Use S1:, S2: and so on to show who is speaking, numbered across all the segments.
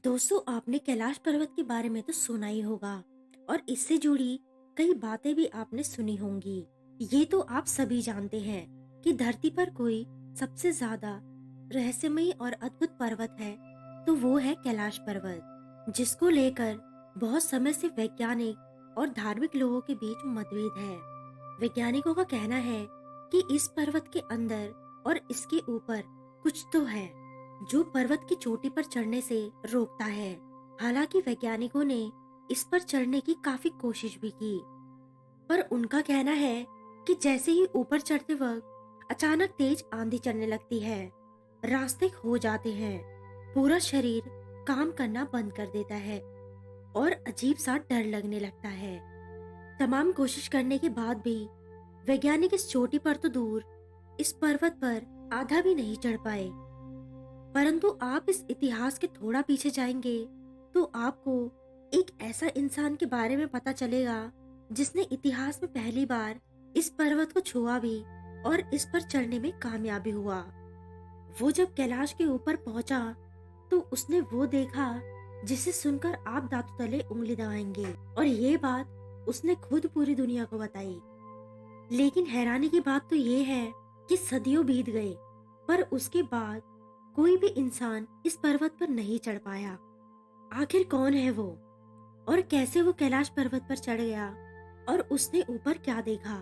S1: दोस्तों, आपने कैलाश पर्वत के बारे में तो सुना ही होगा और इससे जुड़ी कई बातें भी आपने सुनी होंगी। ये तो आप सभी जानते हैं कि धरती पर कोई सबसे ज्यादा रहस्यमयी और अद्भुत पर्वत है तो वो है कैलाश पर्वत, जिसको लेकर बहुत समय से वैज्ञानिक और धार्मिक लोगों के बीच मतभेद है। वैज्ञानिकों का कहना है कि इस पर्वत के अंदर और इसके ऊपर कुछ तो है जो पर्वत की चोटी पर चढ़ने से रोकता है। हालांकि वैज्ञानिकों ने इस पर चढ़ने की काफी कोशिश भी की, पर उनका कहना है कि जैसे ही ऊपर चढ़ते वक्त अचानक तेज आंधी चलने लगती है, रास्ते खो जाते हैं, पूरा शरीर काम करना बंद कर देता है और अजीब सा डर लगने लगता है। तमाम कोशिश करने के बाद भी वैज्ञानिक इस चोटी पर तो दूर, इस पर्वत पर आधा भी नहीं चढ़ पाए। परंतु आप इस इतिहास के थोड़ा पीछे जाएंगे तो आपको एक ऐसा इंसान के बारे में पता चलेगा जिसने इतिहास में पहली बार इस पर्वत को छुआ भी और इस पर चढ़ने में कामयाबी हुआ। वो जब कैलाश के ऊपर पहुंचा तो उसने वो देखा जिसे सुनकर आप दांतों तले उंगली दबाएंगे, और ये बात उसने खुद पूरी दुनिया को बताई। लेकिन हैरानी की बात तो ये है कि सदियों बीत गए पर उसके बाद कोई भी इंसान इस पर्वत पर नहीं चढ़ पाया। आखिर कौन है वो और कैसे वो कैलाश पर्वत पर चढ़ गया और उसने ऊपर क्या देखा?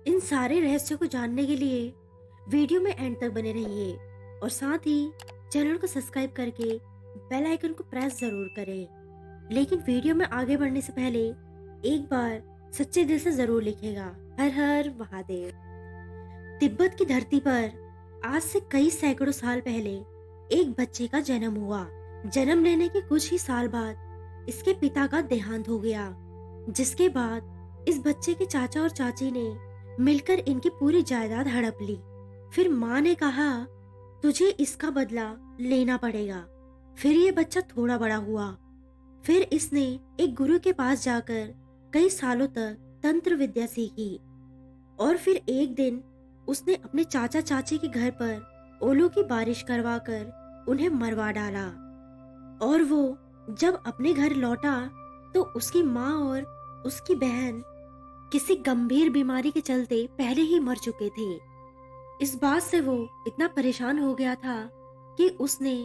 S1: इन सारे रहस्यों को जानने के लिए वीडियो में एंड तक बने रहिए और साथ ही चैनल को सब्सक्राइब करके बेल आइकन को प्रेस जरूर करें। लेकिन वीडियो में आगे बढ़ने से पहले एक बार सच्चे दिल से जरूर लिखेगा, हर हर महादेव। तिब्बत की धरती पर आज से कई सैकड़ों साल पहले एक बच्चे का जन्म हुआ। जन्म लेने के कुछ ही साल बाद इसके पिता का देहांत हो गया, जिसके बाद इस बच्चे के चाचा और चाची ने मिलकर इनकी पूरी जायदाद हड़प ली। फिर माँ ने कहा, तुझे इसका बदला लेना पड़ेगा। फिर ये बच्चा थोड़ा बड़ा हुआ। फिर इसने एक गुरु के पास जाकर कई सालों तक तंत्र विद्या सीखी और फिर एक दिन उसने अपने चाचा चाची के घर पर ओलों की बारिश करवाकर उन्हें मरवा डाला। और वो जब अपने घर लौटा तो उसकी माँ और उसकी बहन किसी गंभीर बीमारी के चलते पहले ही मर चुके थे। इस बात से वो इतना परेशान हो गया था कि उसने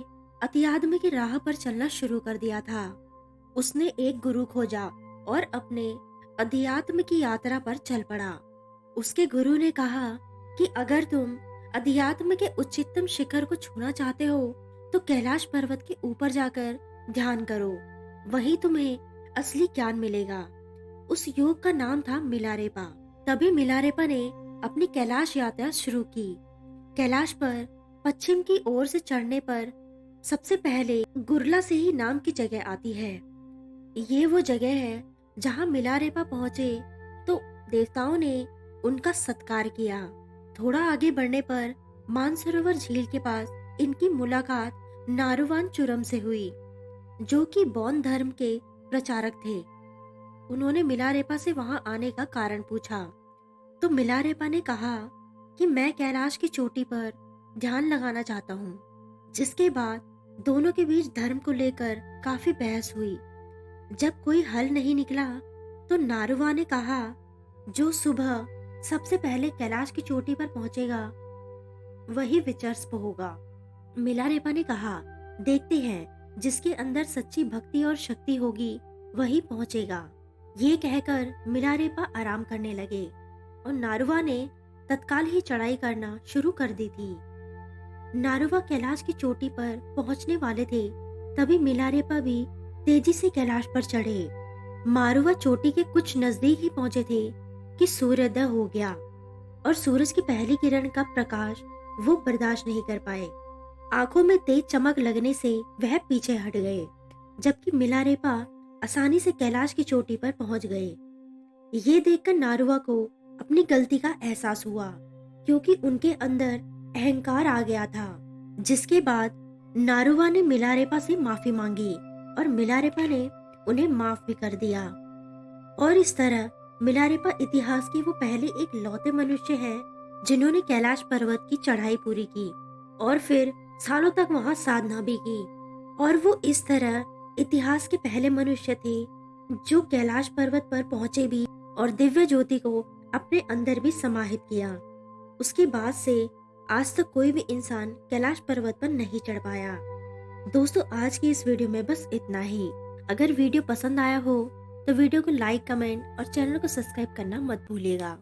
S1: अतिआदमी की राह पर चलना शुरू कर दिया था। उसने एक गुरु खोजा और अपने अध्यात्म की यात्रा पर चल पड़ा। उसके गुरु ने कहा कि अगर तुम अध्यात्म के उच्चतम शिखर को छूना चाहते हो तो कैलाश पर्वत के ऊपर जाकर ध्यान करो, वही तुम्हें असली ज्ञान मिलेगा। उस योग का नाम था मिलारेपा। तभी मिलारेपा ने अपनी कैलाश यात्रा शुरू की। कैलाश पर पश्चिम की ओर से चढ़ने पर सबसे पहले गुरला से ही नाम की जगह आती है। ये वो जगह है जहाँ मिलारेपा पहुंचे तो देवताओं ने उनका सत्कार किया। थोड़ा आगे बढ़ने पर मानसरोवर झील के पास इनकी मुलाकात नारुवान चुरम से हुई, जो कि बौद्ध धर्म के प्रचारक थे। उन्होंने मिलारेपा से वहां आने का कारण पूछा तो मिलारेपा ने कहा कि मैं कैलाश की चोटी पर ध्यान लगाना चाहता हूँ। जिसके बाद दोनों के बीच धर्म को लेकर काफी बहस हुई। जब कोई हल नहीं निकला तो नारुवा ने कहा, जो सुबह सबसे पहले कैलाश की चोटी पर पहुंचेगा वही विचर्स्प होगा। मिलारेपा ने कहा, देखते हैं, जिसके अंदर सच्ची भक्ति और शक्ति होगी वही पहुंचेगा। ये कहकर मिलारेपा आराम करने लगे और नारुवा ने तत्काल ही चढ़ाई करना शुरू कर दी थी। नारुवा कैलाश की चोटी पर पहुंचने वाले थे तभी मिलारेपा भी तेजी से कैलाश पर चढ़े। मारुवा चोटी के कुछ नजदीक ही पहुंचे थे कि सूर्योदय हो गया और सूरज की पहली किरण का प्रकाश वो बर्दाश्त नहीं कर पाए। आंखों में तेज चमक लगने से वह पीछे हट गए, जबकि मिलारेपा आसानी से कैलाश की चोटी पर पहुंच गए। ये देखकर नारुवा को अपनी गलती का एहसास हुआ, क्योंकि उनके अंदर अहंकार आ गया था। जिसके बाद नारुवा ने मिलारेपा से माफी मांगी और मिलारेपा ने उन्हें माफ भी कर दिया। और इस तरह मिलारेपा इतिहास के वो पहले एक लौते मनुष्य हैं जिन्होंने कैलाश पर्वत की चढ़ाई पूरी की और फिर सालों तक वहां साधना भी की और वो इस तरह इतिहास के पहले मनुष्य थे जो कैलाश पर्वत पर पहुंचे भी और दिव्य ज्योति को अपने अंदर भी समाहित किया। उसके बाद से आज तक कोई भी इंसान कैलाश पर्वत पर नहीं चढ़ पाया। दोस्तों, आज की इस वीडियो में बस इतना ही। अगर वीडियो पसंद आया हो तो वीडियो को लाइक, कमेंट और चैनल को सब्सक्राइब करना मत भूलिएगा।